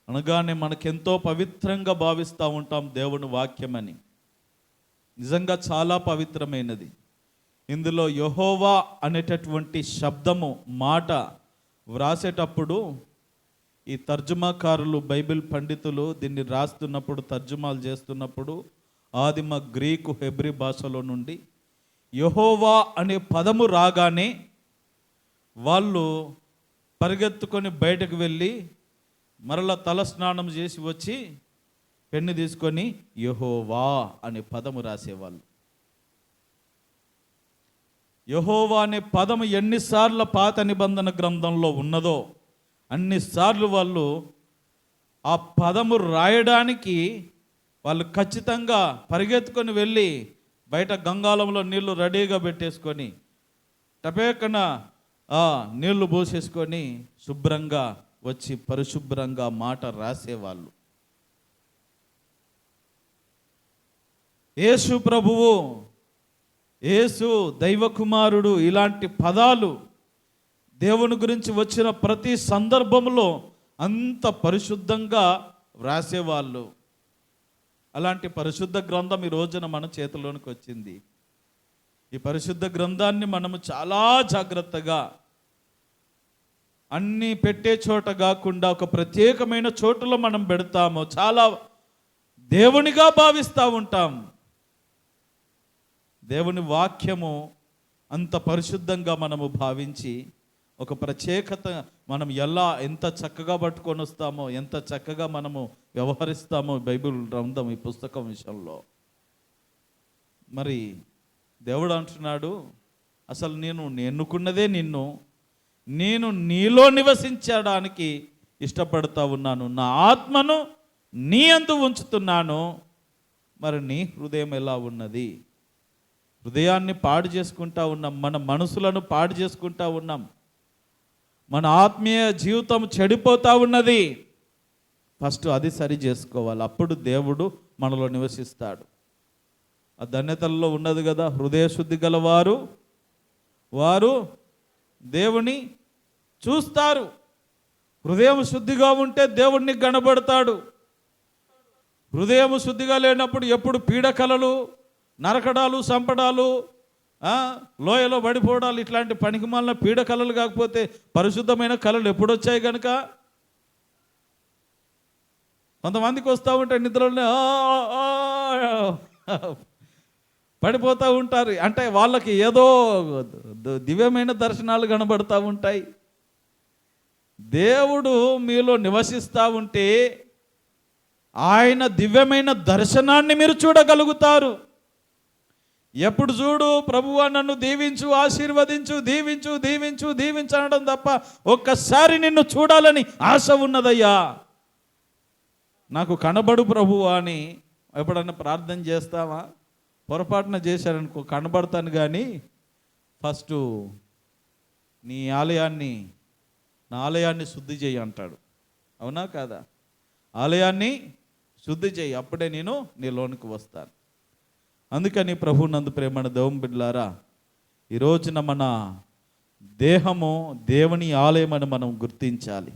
అనగానే మనకెంతో పవిత్రంగా భావిస్తూ ఉంటాం దేవుని వాక్యమని. నిజంగా చాలా పవిత్రమైనది. ఇందులో యెహోవా అనేటటువంటి శబ్దము, మాట వ్రాసేటప్పుడు ఈ తర్జుమాకారులు, బైబిల్ పండితులు దీన్ని రాస్తున్నప్పుడు, తర్జుమాలు చేస్తున్నప్పుడు ఆదిమ గ్రీకు, హెబ్రీ భాషలో నుండి యెహోవా అనే పదము రాగానే వాళ్ళు పరిగెత్తుకొని బయటకు వెళ్ళి మరలా తల స్నానం చేసి వచ్చి పెన్ను తీసుకొని యెహోవా అనే పదము రాసేవాళ్ళు. యెహోవా అనే పదము ఎన్నిసార్లు పాత నిబంధన గ్రంథంలో ఉన్నదో అన్నిసార్లు వాళ్ళు ఆ పదము రాయడానికి వాళ్ళు ఖచ్చితంగా పరిగెత్తుకొని వెళ్ళి బయట గంగాళంలో నీళ్లు రెడీగా పెట్టేసుకొని టపేకన నీళ్లు పోసేసుకొని శుభ్రంగా వచ్చి పరిశుభ్రంగా మాట రాసేవాళ్ళు. యేసు ప్రభువు, యేసు దైవకుమారుడు, ఇలాంటి పదాలు దేవుని గురించి వచ్చిన ప్రతి సందర్భంలో అంత పరిశుద్ధంగా వ్రాసేవాళ్ళు. అలాంటి పరిశుద్ధ గ్రంథం ఈ రోజున మన చేతిలోనికి వచ్చింది. ఈ పరిశుద్ధ గ్రంథాన్ని మనము చాలా జాగ్రత్తగా, అన్నీ పెట్టే చోట కాకుండా ఒక ప్రత్యేకమైన చోటులో మనం పెడతాము. చాలా దేవునిగా భావిస్తూ ఉంటాం. దేవుని వాక్యము అంత పరిశుద్ధంగా మనము భావించి ఒక ప్రత్యేకత మనం ఎంత చక్కగా పట్టుకొని వస్తామో, ఎంత చక్కగా మనము వ్యవహరిస్తామో బైబిల్ గ్రంథం, ఈ పుస్తకం విషయంలో. మరి దేవుడు అంటున్నాడు, అసలు నేను ఎన్నుకున్నదే నేను నీలో నివసించడానికి ఇష్టపడతా ఉన్నాను, నా ఆత్మను నీ యందు ఉంచుతున్నాను. మరి నీ హృదయం ఎలా ఉన్నది? హృదయాన్ని పాడు చేసుకుంటా ఉన్నాం, మన మనసులను పాడు చేసుకుంటా ఉన్నాం, మన ఆత్మీయ జీవితం చెడిపోతూ ఉన్నది. ఫస్ట్ అది సరి చేసుకోవాలి, అప్పుడు దేవుడు మనలో నివసిస్తాడు. ఆ ధన్యతల్లో ఉన్నది కదా, హృదయ శుద్ధి గల వారు దేవుని చూస్తారు. హృదయం శుద్ధిగా ఉంటే దేవుణ్ణి కనబడతాడు. హృదయం శుద్ధిగా లేనప్పుడు ఎప్పుడు పీడకలలు, నరకడాలు, సంపడాలు, లోయలో పడిపోవడాలు, ఇట్లాంటి పనికిమాలిన పీడ కళలు కాకపోతే పరిశుద్ధమైన కళలు ఎప్పుడు వచ్చాయి కనుక? కొంతమందికి వస్తూ ఉంటాయి నిద్రలోనే పడిపోతూ ఉంటారు. అంటే వాళ్ళకి ఏదో దివ్యమైన దర్శనాలు కనబడుతూ ఉంటాయి. దేవుడు మీలో నివసిస్తూ ఉంటే ఆయన దివ్యమైన దర్శనాన్ని మీరు చూడగలుగుతారు. ఎప్పుడు చూడు ప్రభువా నన్ను దీవించు, ఆశీర్వదించు, దీవించు దీవించు దీవించడం తప్ప ఒక్కసారి నిన్ను చూడాలని ఆశ ఉన్నదయ్యా, నాకు కనబడు ప్రభువా అని ఎప్పుడన్నా ప్రార్థన చేస్తావా? పొరపాటున చేశారనుకో కనబడతాను, కానీ ఫస్ట్ నీ ఆలయాన్ని, నా ఆలయాన్ని శుద్ధి చేయి అంటాడు. అవునా కాదా? ఆలయాన్ని శుద్ధి చేయి, అప్పుడే నేను నీ లోనికి వస్తాను. అందుకని ప్రభునందు ప్రేమణ దేవుని బిడ్డలారా, ఈ రోజున మన దేహము దేవుని ఆలయం అని మనం గుర్తించాలి.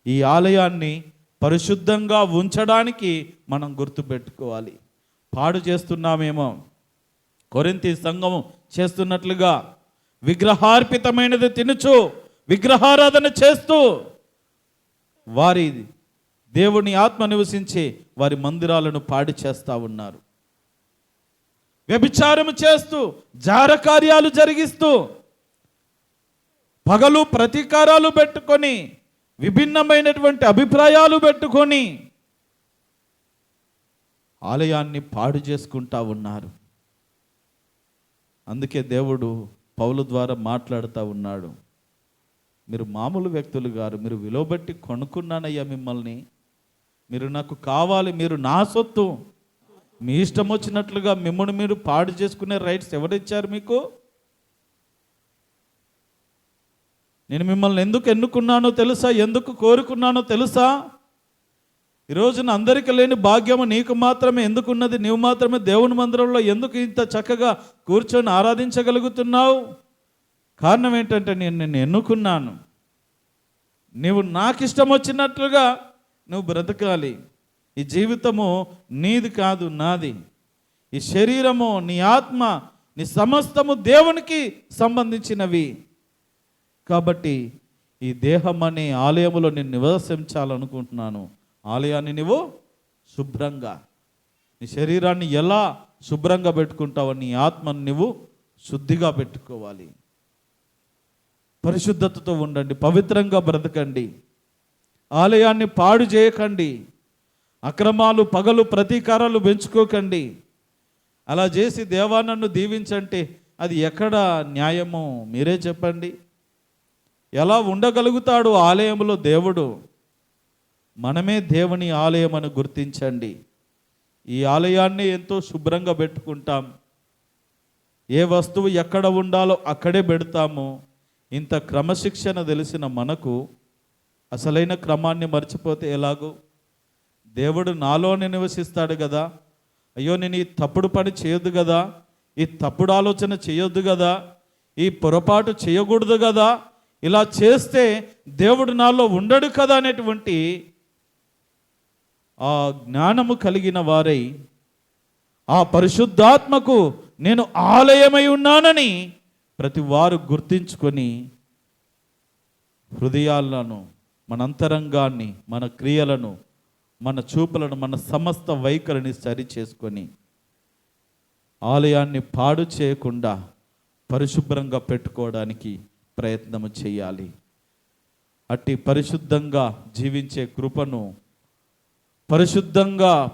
ఈ ఆలయాన్ని పరిశుద్ధంగా ఉంచడానికి మనం గుర్తుపెట్టుకోవాలి. పాడు చేస్తున్నామేమో, కొరింథీ సంఘము చేస్తున్నట్లుగా విగ్రహార్పితమైనది తినుచు విగ్రహారాధన చేస్తూ వారి దేవుని ఆత్మ నివసించే వారి మందిరాలను పాడు చేస్తూ ఉన్నారు. వ్యభిచారము చేస్తూ, జార కార్యాలు జరిగిస్తూ, పగలు ప్రతీకారాలు పెట్టుకొని, విభిన్నమైనటువంటి అభిప్రాయాలు పెట్టుకొని ఆలయాన్ని పాడు చేసుకుంటా ఉన్నారు. అందుకే దేవుడు పౌలు ద్వారా మాట్లాడుతూ ఉన్నాడు, మీరు మామూలు వ్యక్తులు గారు, మీరు విలువబట్టి కొనుక్కున్నానయ్యా మిమ్మల్ని, మీరు నాకు కావాలి, మీరు నా సొత్తు, మీ ఇష్టం వచ్చినట్లుగా మిమ్మల్ని మీరు పాడు చేసుకునే రైట్స్ ఎవరిచ్చారు మీకు? నేను మిమ్మల్ని ఎందుకు ఎన్నుకున్నానో తెలుసా? ఎందుకు కోరుకున్నానో తెలుసా? ఈరోజున అందరికీ లేని భాగ్యము నీకు మాత్రమే ఎందుకున్నది? నీవు మాత్రమే దేవుని మందిరంలో ఎందుకు ఇంత చక్కగా కూర్చొని ఆరాధించగలుగుతున్నావు? కారణం ఏంటంటే నేను నిన్ను ఎన్నుకున్నాను. నీవు నాకు ఇష్టం వచ్చినట్లుగా నువ్వు బ్రతకాలి. ఈ జీవితము నీది కాదు, నాది. ఈ శరీరము, నీ ఆత్మ, నీ సమస్తము దేవునికి సంబంధించినవి. కాబట్టి ఈ దేహం అనే ఆలయములో నేను నివసించాలనుకుంటున్నాను. ఆలయాన్ని నువ్వు శుభ్రంగా, నీ శరీరాన్ని ఎలా శుభ్రంగా పెట్టుకుంటావో నీ ఆత్మను నువ్వు శుద్ధిగా పెట్టుకోవాలి. పరిశుద్ధతతో ఉండండి, పవిత్రంగా బ్రతకండి, ఆలయాన్ని పాడు చేయకండి, అక్రమాలు పగలు ప్రతీకారాలు పెంచుకోకండి. అలా చేసి దేవా నన్ను దీవించంటే అది ఎక్కడ న్యాయమో మీరే చెప్పండి. ఎలా ఉండగలుగుతాడు ఆలయంలో దేవుడు? మనమే దేవుని ఆలయం అని గుర్తించండి. ఈ ఆలయాన్ని ఎంతో శుభ్రంగా పెట్టుకుంటాం, ఏ వస్తువు ఎక్కడ ఉండాలో అక్కడే పెడతాము. ఇంత క్రమశిక్షణ తెలిసిన మనకు అసలైన క్రమాన్ని మర్చిపోతే ఎలాగో? దేవుడు నాలోనే నివసిస్తాడు కదా. అయ్యో నేను ఈ తప్పుడు పని చేయొద్దు కదా, ఈ తప్పుడు ఆలోచన చేయొద్దు కదా, ఈ పొరపాటు చేయకూడదు కదా, ఇలా చేస్తే దేవుడు నాలో ఉండడు కదా అనేటువంటి ఆ జ్ఞానము కలిగిన వారై, ఆ పరిశుద్ధాత్మకు నేను ఆలయమై ఉన్నానని ప్రతి వారు గుర్తించుకొని హృదయాలను, మన అంతరంగాన్ని, మన క్రియలను, మన చూపులను, మన సమస్త వైఖరిని సరి చేసుకొని ఆలయాన్ని పాడు చేయకుండా పరిశుభ్రంగా పెట్టుకోవడానికి ప్రయత్నము చేయాలి. అట్టి పరిశుద్ధంగా జీవించే కృపను,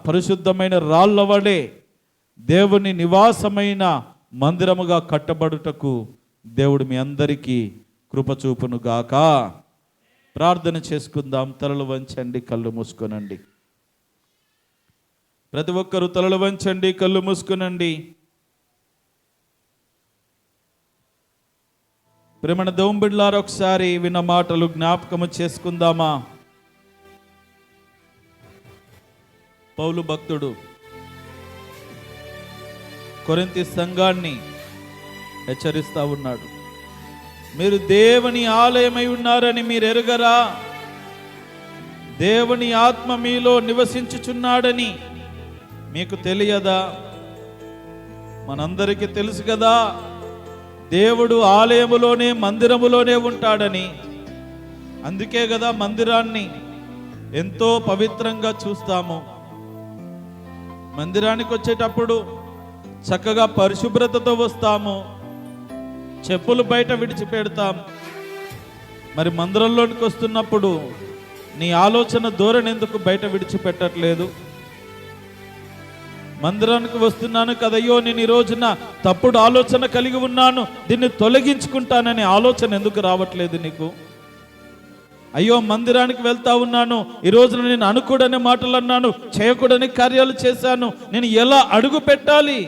పరిశుద్ధమైన రాళ్ళ వలె దేవుని నివాసమైన మందిరముగా కట్టబడుటకు దేవుడు మీ అందరికీ కృప చూపును గాక. ప్రార్థన చేసుకుందాం. తలలు వంచండి, కళ్ళు మూసుకొనండి. ప్రతి ఒక్కరూ తలలు వంచండి, కళ్ళు మూసుకొనండి. ప్రేమణ దేవుని బిడ్డలారా, ఒకసారి విన్న మాటలు జ్ఞాపకము చేసుకుందామా? పౌలు భక్తుడు కొరింథీ సంఘాన్ని హెచ్చరిస్తా ఉన్నాడు. మీరు దేవుని ఆలయమై ఉన్నారని మీరు ఎరుగరా? దేవుని ఆత్మ మీలో నివసించుచున్నాడని మీకు తెలియదా? మనందరికీ తెలుసు కదా, దేవుడు ఆలయములోనే, మందిరములోనే ఉంటాడని. అందుకే కదా మందిరాన్ని ఎంతో పవిత్రంగా చూస్తాము. మందిరానికి వచ్చేటప్పుడు చక్కగా పరిశుభ్రతతో వస్తాము, చెప్పులు బయట విడిచిపెడతాం. మరి మందిరంలోనికి వస్తున్నప్పుడు నీ ఆలోచన ధోరణి ఎందుకు బయట విడిచిపెట్టట్లేదు? మందిరానికి వస్తున్నాను కదయ్యో, నేను ఈ రోజున తప్పుడు ఆలోచన కలిగి ఉన్నాను, దీన్ని తొలగించుకుంటాననే ఆలోచన ఎందుకు రావట్లేదు నీకు? అయ్యో మందిరానికి వెళ్తా ఉన్నాను, ఈ రోజున నేను అనుకూడని మాటలు అన్నాను, చేయకూడని కార్యాలు చేశాను, నేను ఎలా అడుగు పెట్టాలి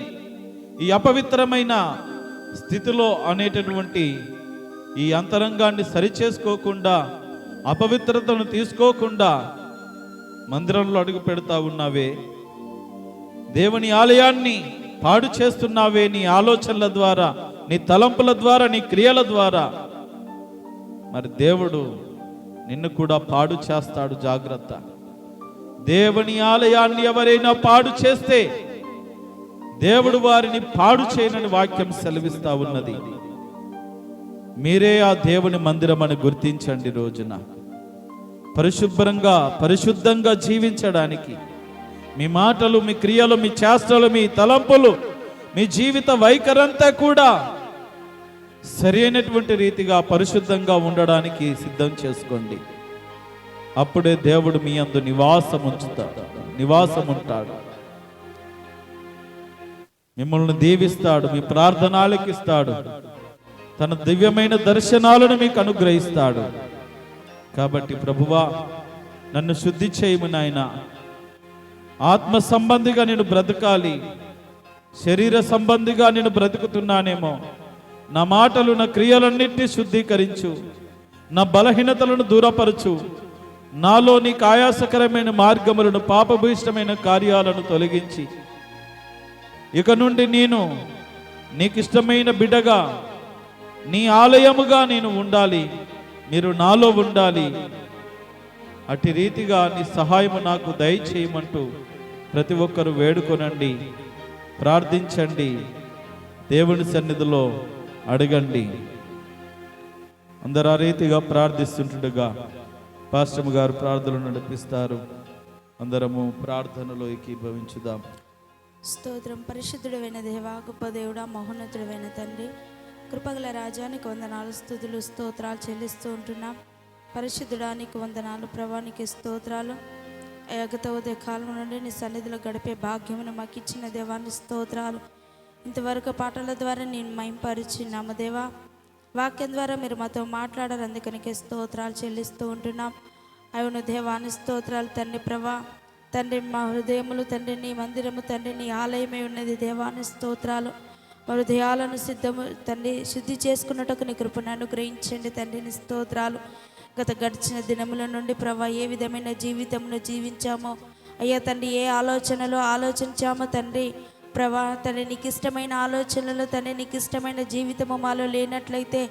ఈ అపవిత్రమైన స్థితిలో అనేటటువంటి ఈ అంతరంగాన్ని సరిచేసుకోకుండా, అపవిత్రతను తీసుకోకుండా మందిరంలో అడుగు పెడతా ఉన్నావే, దేవుని ఆలయాన్ని పాడు చేస్తున్నావే నీ ఆలోచనల ద్వారా, నీ తలంపుల ద్వారా, నీ క్రియల ద్వారా. మరి దేవుడు నిన్ను కూడా పాడు చేస్తాడు, జాగ్రత్త. దేవుని ఆలయాన్ని ఎవరైనా పాడు చేస్తే దేవుడు వారిని పాడు చేయనని వాక్యం సెలవిస్తా ఉన్నది. మీరే ఆ దేవుని మందిరం అని గుర్తించండి. రోజున పరిశుద్ధంగా జీవించడానికి మీ మాటలు, మీ క్రియలు, మీ చేష్టలు, మీ తలంపులు, మీ జీవిత వైఖరంతా కూడా సరైనటువంటి రీతిగా పరిశుద్ధంగా ఉండడానికి సిద్ధం చేసుకోండి. అప్పుడే దేవుడు మీ యందు నివాసం ఉంటాడు, మిమ్మల్ని దీవిస్తాడు, మీ ప్రార్థన ఆలకిస్తాడు, తన దివ్యమైన దర్శనాలను మీకు అనుగ్రహిస్తాడు. కాబట్టి ప్రభువా, నన్ను శుద్ధి చేయము నాయనా. ఆత్మ సంబంధిగా నేను బ్రతకాలి, శరీర సంబంధిగా నేను బ్రతుకుతున్నానేమో. నా మాటలు, నా క్రియలన్నింటినీ శుద్ధీకరించు, నా బలహీనతలను దూరపరచు, నాలో నీకు ఆయాసకరమైన మార్గములను, పాపభూయిష్టమైన కార్యాలను తొలగించి ఇక నుండి నేను నీకు ఇష్టమైన బిడ్డగా, నీ ఆలయముగా నేను ఉండాలి, మీరు నాలో ఉండాలి. అట్టి రీతిగా నీ సహాయము నాకు దయచేయమంటూ ప్రతి ఒక్కరూ వేడుకొనండి, ప్రార్థించండి, దేవుని సన్నిధిలో అడగండి. అందరూ ఆ రీతిగా ప్రార్థిస్తుండగా పాస్టర్ గారు ప్రార్థనలు నడిపిస్తారు. అందరము ప్రార్థనలో ఏకీభవించుదాం. స్తోత్రం. పరిశుద్ధుడైన దేవా, గొప్ప దేవుడా, మహోన్నతుడైన తండ్రి, కృపగల రాజానికి వందనాలు, స్తుతులు, స్తోత్రాలు చెల్లిస్తూ ఉంటున్నాం. పరిశుద్ధుడానికి వందనాలు, ప్రభానికి స్తోత్రాలు. గత ఉదయ కాలం నుండి నీ సన్నిధిలో గడిపే భాగ్యమును మాకు ఇచ్చిన దేవాన్ని స్తోత్రాలు. ఇంతవరకు పాటల ద్వారా నేను మహింపరిచినాము దేవా. వాక్యం ద్వారా మీరు మాతో మాట్లాడారు, అందుకనికే స్తోత్రాలు చెల్లిస్తూ ఉంటున్నాం. అవును దేవాన్ని స్తోత్రాలు తండ్రి. ప్రభా తండ్రి, మా హృదయములు తండ్రి నీ మందిరము తండ్రి నీ ఆలయమే ఉన్నది దేవాన్ని స్తోత్రాలు. మా హృదయాలను శుద్ధి చేసుకున్నట్టుకు నీ కృపను అనుగ్రహించండి తండ్రి, నీ స్తోత్రాలు. గడిచిన దినముల నుండి ప్రభా ఏ విధమైన జీవితంలో జీవించామో అయ్యా తండ్రి, ఏ ఆలోచనలో ఆలోచించామో తండ్రి ప్రభా తండ్రి, నీకు ఇష్టమైన ఆలోచనలు తండ్రి, నీకు ఇష్టమైన జీవితము మాలో లేనట్లయితే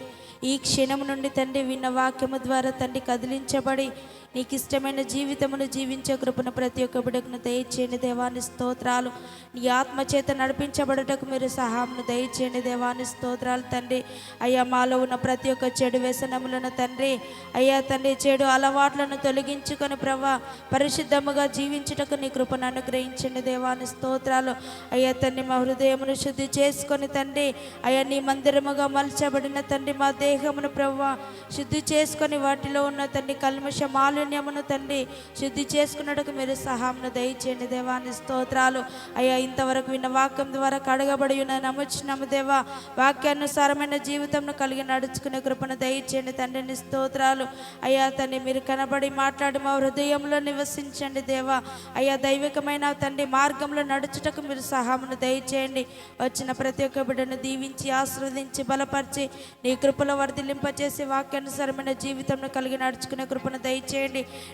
ఈ క్షణం నుండి తండ్రి విన్న వాక్యము ద్వారా తండ్రి కదిలించబడి నీకు ఇష్టమైన జీవితమును జీవించే కృపను ప్రతి ఒక్క బిడ్డకును దయచేయండి దేవాన్ని స్తోత్రాలు. నీ ఆత్మచేత నడిపించబడటకు మీరు సహాయమును దయచేయండి దేవాన్ని స్తోత్రాలు తండ్రి. అయ్యా మాలో ఉన్న ప్రతి ఒక్క చెడు వ్యసనములను తండ్రి, అయ్యా తండ్రి చెడు అలవాట్లను తొలగించుకొని ప్రభా పరిశుద్ధముగా జీవించుటకు నీ కృపను అనుగ్రహించండి దేవాన్ని స్తోత్రాలు. అయ్యా తండ్రి, మా హృదయమును శుద్ధి చేసుకొని తండ్రి, అయ్యా నీ మందిరముగా మలచబడిన తండ్రి మా దేహమును ప్రభా శుద్ధి చేసుకొని వాటిలో ఉన్న తండ్రి కల్మష మాలిన్యమును తండ్రి శుద్ధి చేసుకున్నట్టుకు మీరు సహాయమును దయచేయండి దేవాన్ని స్తోత్రాలు. అయ్యా ఇంతవరకు విన్న వాక్యం ద్వారా కడగబడి ఉన్న నమ్ముచున్నాము దేవా. వాక్యానుసారమైన జీవితంను కలిగి నడుచుకునే కృపను దయచేయండి తండ్రిని స్తోత్రాలు. అయ్యా తండ్రి, మీరు కనబడి మాట్లాడి మా హృదయంలో నివసించండి దేవా. అయ్యా దైవికమైన తండ్రి మార్గంలో నడుచుటకు మీరు సహాయమును దయచేయండి. వచ్చిన ప్రతి ఒక్క బిడ్డను దీవించి ఆశీర్వదించి బలపరిచి నీ కృపలో వర్ధిల్లింపచేసి వాక్యానుసారమైన జీవితంను కలిగి నడుచుకునే కృపను దయచేయండి.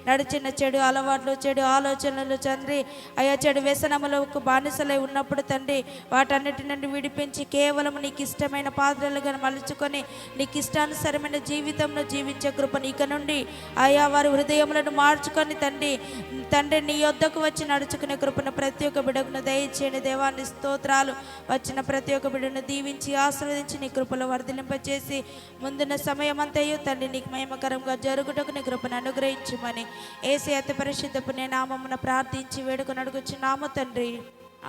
నడిచిన చెడు అలవాట్లు, చెడు ఆలోచనలు తండ్రి, అయ్యా చెడు వ్యసనములకు బానిసలై ఉన్నప్పుడు తండ్రి వాటన్నిటి నుండి విడిపించి కేవలం నీకు ఇష్టమైన పాత్రలుగా మలుచుకొని నీకు ఇష్టానుసరమైన జీవితంలో జీవించే కృపను ఇక నుండి అయ్యా వారి హృదయములను మార్చుకొని తండ్రి నీ యొద్దకు వచ్చి నడుచుకునే కృపను ప్రతి ఒక్క బిడ్డకును దయచేయండి దేవాన్ని స్తోత్రాలు. వచ్చిన ప్రతి ఒక్క బిడ్డను దీవించి ఆశీర్వదించి నీ కృపలో వర్ధిలింపచేసి ముందున్న సమయం అంతయు తండ్రి నీకు మహిమకరంగా జరుగుటకు నీ కృపను అనుగ్రహించమని యేసు అతి పరిశుద్ధ పుణ్య నామమున ప్రార్థించి వేడుకొని అడుగుచున్నాము తండ్రి.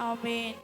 ఆమేన్.